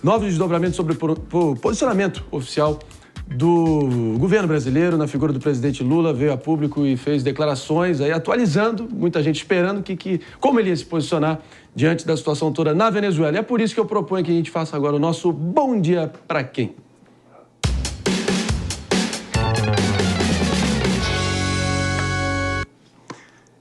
Novos desdobramentos sobre o posicionamento oficial do governo brasileiro na figura do presidente Lula. Veio a público e fez declarações aí atualizando, muita gente esperando como ele ia se posicionar diante da situação toda na Venezuela. E é por isso que eu proponho que a gente faça agora o nosso Bom Dia Pra Quem?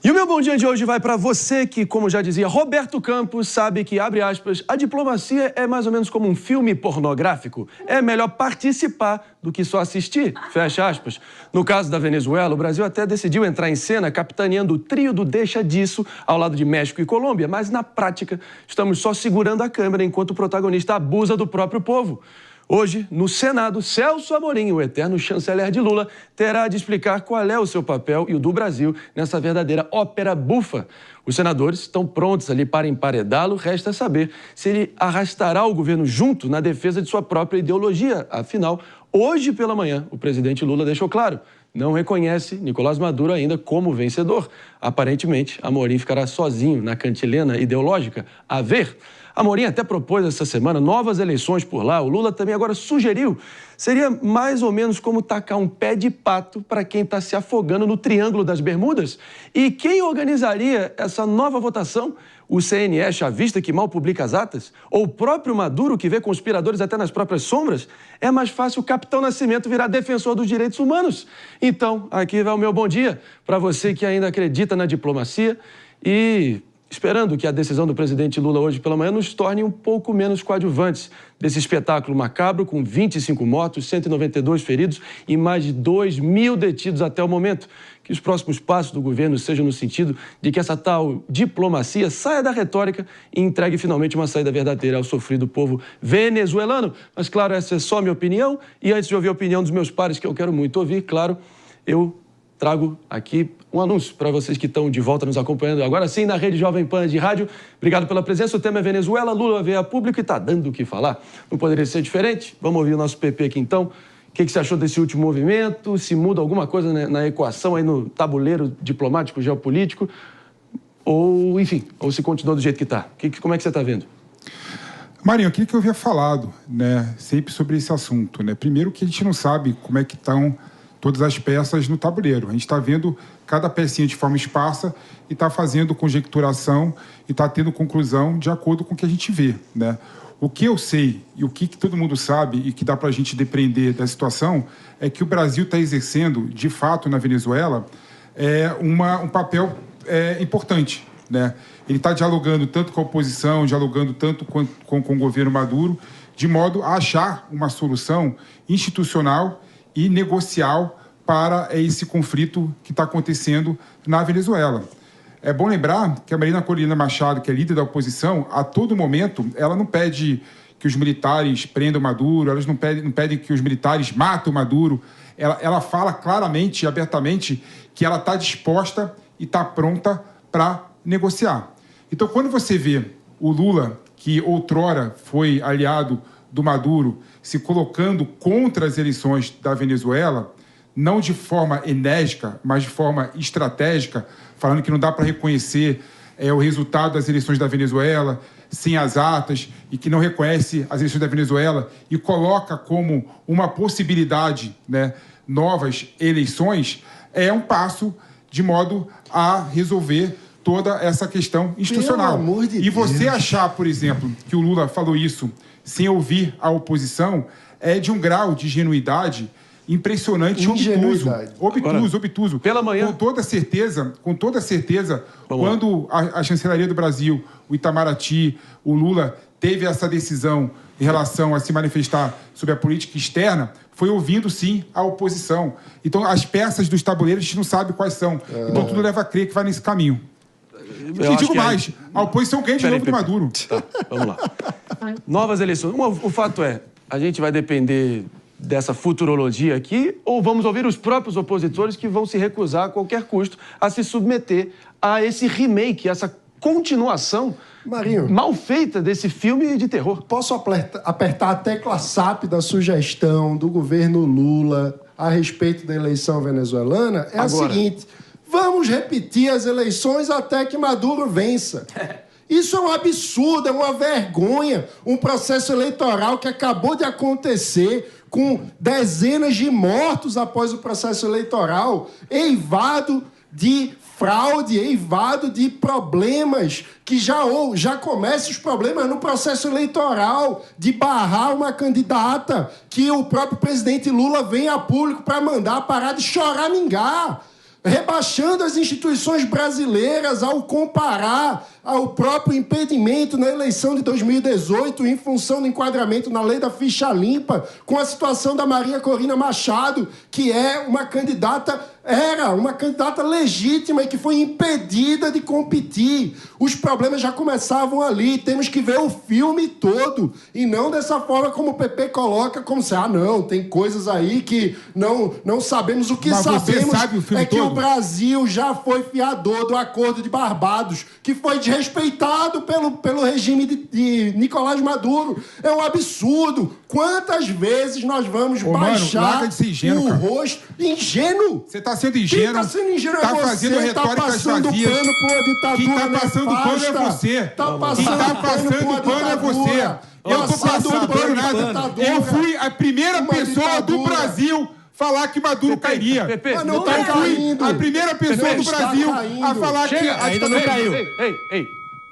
E o meu bom dia de hoje vai para você que, como já dizia Roberto Campos, sabe que, abre aspas, a diplomacia é mais ou menos como um filme pornográfico. É melhor participar do que só assistir, fecha aspas. No caso da Venezuela, o Brasil até decidiu entrar em cena capitaneando o trio do Deixa Disso ao lado de México e Colômbia, mas na prática estamos só segurando a câmera enquanto o protagonista abusa do próprio povo. Hoje, no Senado, Celso Amorim, o eterno chanceler de Lula, terá de explicar qual é o seu papel e o do Brasil nessa verdadeira ópera bufa. Os senadores estão prontos ali para emparedá-lo, resta saber se ele arrastará o governo junto na defesa de sua própria ideologia. Afinal, hoje pela manhã, o presidente Lula deixou claro, não reconhece Nicolás Maduro ainda como vencedor. Aparentemente, Amorim ficará sozinho na cantilena ideológica. A ver... Amorim até propôs essa semana novas eleições por lá. O Lula também agora sugeriu. Seria mais ou menos como tacar um pé de pato para quem está se afogando no Triângulo das Bermudas. E quem organizaria essa nova votação? O CNE chavista que mal publica as atas? Ou o próprio Maduro que vê conspiradores até nas próprias sombras? É mais fácil o Capitão Nascimento virar defensor dos direitos humanos. Então, aqui vai o meu bom dia para você que ainda acredita na diplomacia e... esperando que a decisão do presidente Lula hoje pela manhã nos torne um pouco menos coadjuvantes desse espetáculo macabro com 25 mortos, 192 feridos e mais de 2.000 detidos até o momento. Que os próximos passos do governo sejam no sentido de que essa tal diplomacia saia da retórica e entregue finalmente uma saída verdadeira ao sofrido povo venezuelano. Mas, claro, essa é só minha opinião. E antes de ouvir a opinião dos meus pares, que eu quero muito ouvir, claro, eu trago aqui um anúncio para vocês que estão de volta nos acompanhando agora sim na Rede Jovem Pan de rádio. Obrigado pela presença. O tema é Venezuela, Lula veio a público e está dando o que falar. Não poderia ser diferente. Vamos ouvir o nosso PP aqui então. O que você achou desse último movimento? Se muda alguma coisa na equação, aí no tabuleiro diplomático, geopolítico? Ou, enfim, ou se continua do jeito que está? Como é que você está vendo? Marinho, aquilo que eu havia falado, né, sempre sobre esse assunto, né? Primeiro que a gente não sabe como é que estão todas as peças no tabuleiro. A gente está vendo cada pecinha de forma esparsa e está fazendo conjecturação e está tendo conclusão de acordo com o que a gente vê, né? O que eu sei e o que todo mundo sabe e que dá para a gente depreender da situação é que o Brasil está exercendo, de fato, na Venezuela, um papel importante, né? Ele está dialogando tanto com a oposição, dialogando tanto com o governo Maduro, de modo a achar uma solução institucional e negocial para esse conflito que está acontecendo na Venezuela. É bom lembrar que a Marina Corina Machado, que é líder da oposição, a todo momento, ela não pede que os militares prendam Maduro, elas não pedem que os militares matem Maduro. Ela fala claramente e abertamente que ela está disposta e está pronta para negociar. Então, quando você vê o Lula, que outrora foi aliado do Maduro, se colocando contra as eleições da Venezuela, não de forma enérgica, mas de forma estratégica, falando que não dá para reconhecer o resultado das eleições da Venezuela sem as atas e que não reconhece as eleições da Venezuela e coloca como uma possibilidade, né, novas eleições, é um passo de modo a resolver toda essa questão institucional. Pelo amor de Deus. E você achar, por exemplo, que o Lula falou isso sem ouvir a oposição é de um grau de ingenuidade impressionante, obtuso. Pela manhã. Com toda certeza, quando a chancelaria do Brasil, o Itamaraty, o Lula, teve essa decisão em relação a se manifestar sobre a política externa, foi ouvindo, sim, a oposição. Então, as peças dos tabuleiros, a gente não sabe quais são. Então, tudo leva a crer que vai nesse caminho. E digo mais, a oposição ganha de novo do Maduro. Tá, vamos lá. Novas eleições. O fato é, a gente vai depender dessa futurologia aqui ou vamos ouvir os próprios opositores que vão se recusar a qualquer custo a se submeter a esse remake, essa continuação Marinho, mal feita desse filme de terror? Posso apertar a tecla SAP da sugestão do governo Lula a respeito da eleição venezuelana? É a seguinte: vamos repetir as eleições até que Maduro vença. Isso é um absurdo, é uma vergonha. Um processo eleitoral que acabou de acontecer com dezenas de mortos após o processo eleitoral, eivado de fraude, eivado de problemas, que já começam os problemas no processo eleitoral, de barrar uma candidata que o próprio presidente Lula vem a público para mandar parar de choramingar, rebaixando as instituições brasileiras ao comparar ao próprio impedimento na eleição de 2018 em função do enquadramento na lei da ficha limpa com a situação da Maria Corina Machado, que é uma candidata, era uma candidata legítima e que foi impedida de competir. Os problemas já começavam ali, temos que ver o filme todo e não dessa forma como o PP coloca, como se, não, tem coisas aí que não sabemos. O que Mas sabemos sabe o filme é que todo? o Brasil já foi fiador do Acordo de Barbados, que foi desrespeitado pelo regime de Nicolás Maduro. É um absurdo. Quantas vezes nós vamos baixar larga de ser ingênuo, o cara. rosto? Ingênuo? Você está sendo ingênuo. Quem está sendo ingênuo tá é você. fazendo retóricas passando vazias. pano por uma ditadura Quem tá passando nefasta. pano é você. Tá Quem passando tá passando por uma pano é você. ditadura. Eu tô passando pano nada. ditadura. Eu fui a primeira Uma pessoa do ditadura. Brasil falar que Maduro cairia. Pepe, Mas não Eu tá fui caindo. a primeira pessoa Pepe, do está Brasil caindo. a falar que Chega, a ainda não ditadura caiu. Ei.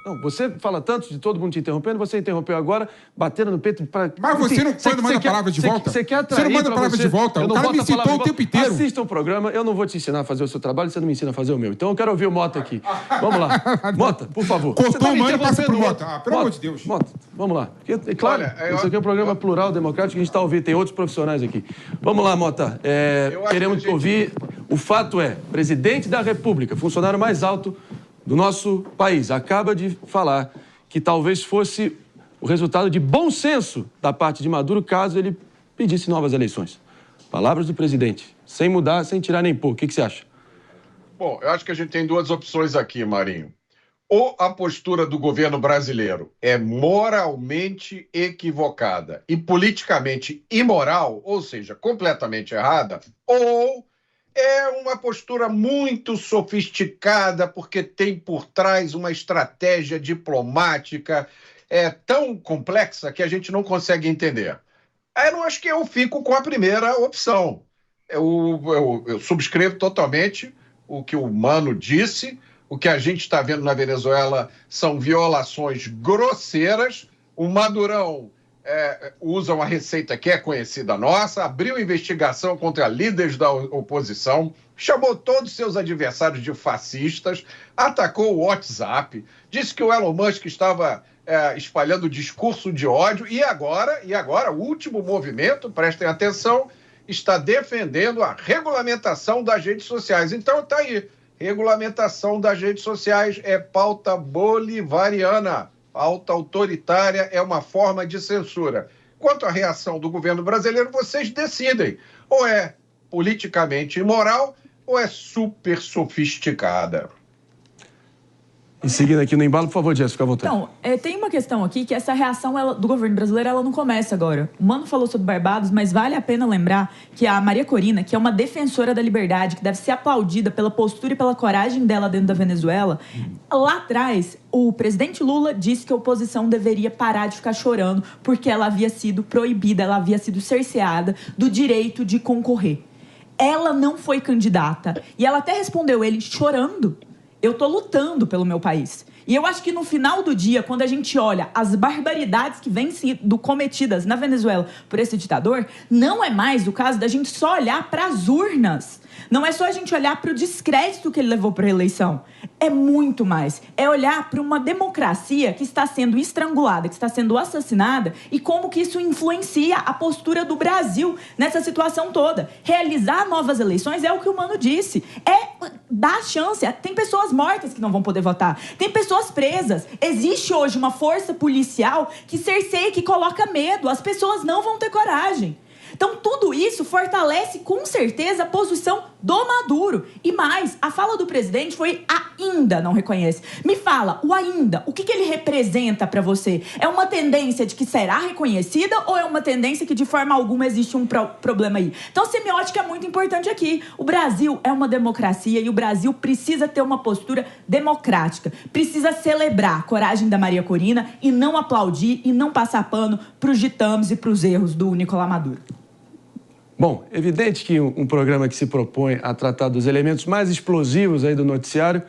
Não, você fala tanto de todo mundo te interrompendo, você interrompeu agora, batendo no peito para... Mas você não manda a palavra de volta? Você quer Você não manda a palavra de volta? O cara me citou o tempo inteiro. Assista o programa, eu não vou te ensinar a fazer o seu trabalho, você não me ensina a fazer o meu. Então eu quero ouvir o Mota aqui. Vamos lá. Mota, por favor. Cortou Você tá me o mano e passa pro interrompendo, Mota. Pelo amor de Deus. Mota, vamos lá. Porque, é claro, Olha, isso aqui é um programa plural, democrático, a gente está ouvindo, tem outros profissionais aqui. Vamos lá, Mota. Queremos ouvir. O fato é, presidente da República, funcionário mais alto do nosso país, acaba de falar que talvez fosse o resultado de bom senso da parte de Maduro caso ele pedisse novas eleições. Palavras do presidente, sem mudar, sem tirar nem pôr. O que você acha? Bom, eu acho que a gente tem duas opções aqui, Marinho. Ou a postura do governo brasileiro é moralmente equivocada e politicamente imoral, ou seja, completamente errada, ou é uma postura muito sofisticada porque tem por trás uma estratégia diplomática tão complexa que a gente não consegue entender. Aí eu acho que eu fico com a primeira opção. Eu subscrevo totalmente o que o Mano disse. O que a gente está vendo na Venezuela são violações grosseiras. O Madurão usa uma receita que é conhecida nossa, abriu investigação contra líderes da oposição, chamou todos os seus adversários de fascistas, atacou o WhatsApp, disse que o Elon Musk estava espalhando discurso de ódio e agora, o último movimento, prestem atenção, está defendendo a regulamentação das redes sociais. Então está aí, regulamentação das redes sociais é pauta bolivariana. Pauta autoritária é uma forma de censura. Quanto à reação do governo brasileiro, vocês decidem. Ou é politicamente imoral ou é super sofisticada. Em seguida aqui no embalo, por favor, Jéssica, fica à vontade. Então, tem uma questão aqui que essa reação do governo brasileiro ela não começa agora. O Mano falou sobre Barbados, mas vale a pena lembrar que a Maria Corina, que é uma defensora da liberdade, que deve ser aplaudida pela postura e pela coragem dela dentro da Venezuela, lá atrás, o presidente Lula disse que a oposição deveria parar de ficar chorando porque ela havia sido proibida, ela havia sido cerceada do direito de concorrer. Ela não foi candidata. E ela até respondeu ele chorando. Eu tô lutando pelo meu país. E eu acho que no final do dia, quando a gente olha as barbaridades que vêm sendo cometidas na Venezuela por esse ditador, não é mais o caso da gente só olhar para as urnas. Não é só a gente olhar para o descrédito que ele levou para a eleição. É muito mais. É olhar para uma democracia que está sendo estrangulada, que está sendo assassinada e como que isso influencia a postura do Brasil nessa situação toda. Realizar novas eleições é o que o Mano disse. É dar chance. Tem pessoas mortas que não vão poder votar. Tem pessoas presas. Existe hoje uma força policial que cerceia, que coloca medo. As pessoas não vão ter coragem. Então, tudo isso fortalece, com certeza, a posição do Maduro. E mais, a fala do presidente foi ainda não reconhece. Me fala, o ainda, o que ele representa para você? É uma tendência de que será reconhecida ou é uma tendência que de forma alguma existe um problema aí? Então, a semiótica é muito importante aqui. O Brasil é uma democracia e o Brasil precisa ter uma postura democrática. Precisa celebrar a coragem da Maria Corina e não aplaudir e não passar pano para os ditames e para os erros do Nicolás Maduro. Bom, evidente que um programa que se propõe a tratar dos elementos mais explosivos aí do noticiário,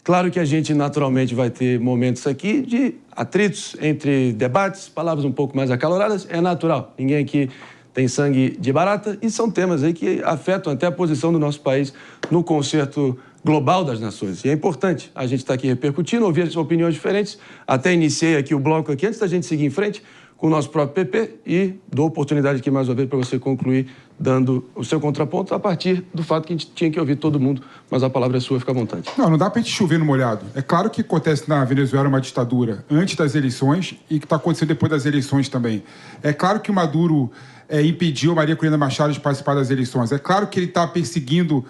claro que a gente naturalmente vai ter momentos aqui de atritos entre debates, palavras um pouco mais acaloradas, é natural. Ninguém aqui tem sangue de barata e são temas aí que afetam até a posição do nosso país no concerto global das nações. E é importante a gente estar aqui repercutindo, ouvir as opiniões diferentes. Até iniciei aqui o bloco aqui, antes da gente seguir em frente com o nosso próprio PP e dou oportunidade aqui mais uma vez para você concluir dando o seu contraponto a partir do fato que a gente tinha que ouvir todo mundo, mas a palavra é sua, fica à vontade. Não dá para a gente chover no molhado. É claro que acontece na Venezuela uma ditadura antes das eleições e que está acontecendo depois das eleições também. É claro que o Maduro impediu Maria Corina Machado de participar das eleições. É claro que ele está perseguindo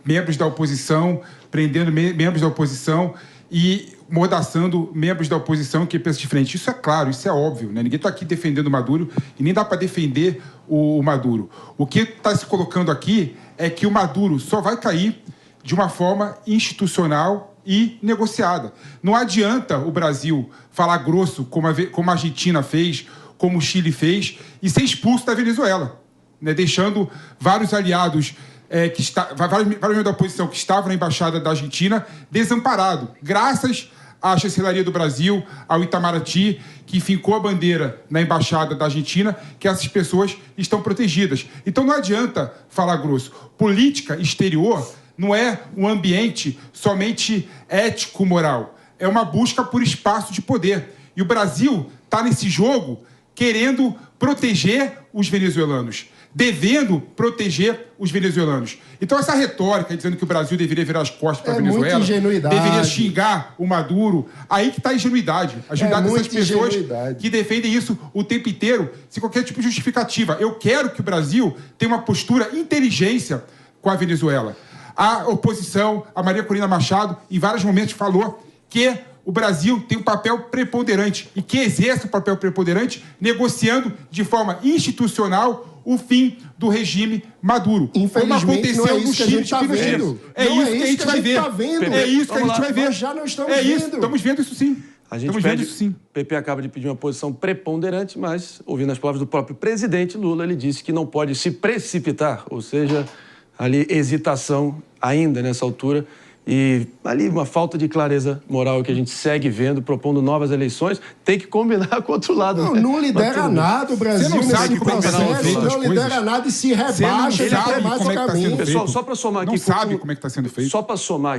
membros da oposição, prendendo membros da oposição e mordaçando membros da oposição que pensam diferente. Isso é claro, isso é óbvio, né? Ninguém está aqui defendendo o Maduro e nem dá para defender o Maduro. O que está se colocando aqui é que o Maduro só vai cair de uma forma institucional e negociada. Não adianta o Brasil falar grosso, como a Argentina fez, como o Chile fez, e ser expulso da Venezuela, né? Deixando vários aliados vários membros da oposição que estavam na embaixada da Argentina desamparados, graças à chancelaria do Brasil, ao Itamaraty, que fincou a bandeira na embaixada da Argentina, que essas pessoas estão protegidas. Então não adianta falar grosso. Política exterior não é um ambiente somente ético-moral, é uma busca por espaço de poder. E o Brasil está nesse jogo querendo proteger os venezuelanos, devendo proteger os venezuelanos. Então, essa retórica dizendo que o Brasil deveria virar as costas para a Venezuela, muita ingenuidade, deveria xingar o Maduro, aí que está a ingenuidade. A ingenuidade dessas pessoas que defendem isso o tempo inteiro, sem qualquer tipo de justificativa. Eu quero que o Brasil tenha uma postura inteligência com a Venezuela. A oposição, a Maria Corina Machado, em vários momentos falou que o Brasil tem um papel preponderante e que exerce um papel preponderante negociando de forma institucional o fim do regime Maduro. Infelizmente, como aconteceu não é isso no que a Chile gente está vendo. É isso que a gente vai ver. É isso que a gente vai ver. Nós já não estamos vendo. Estamos vendo isso sim. A gente vendo isso sim. O PP acaba de pedir uma posição preponderante, mas, ouvindo as palavras do próprio presidente Lula, ele disse que não pode se precipitar, ou seja, ali hesitação ainda nessa altura. E ali uma falta de clareza moral que a gente segue vendo, propondo novas eleições, tem que combinar com o outro lado. Não, não lidera nada o Brasil nesse processo, não lidera nada e se rebaixa automaticamente. automaticamente. Pessoal, só para somar aqui... Não sabe como é que está sendo feito. Só para somar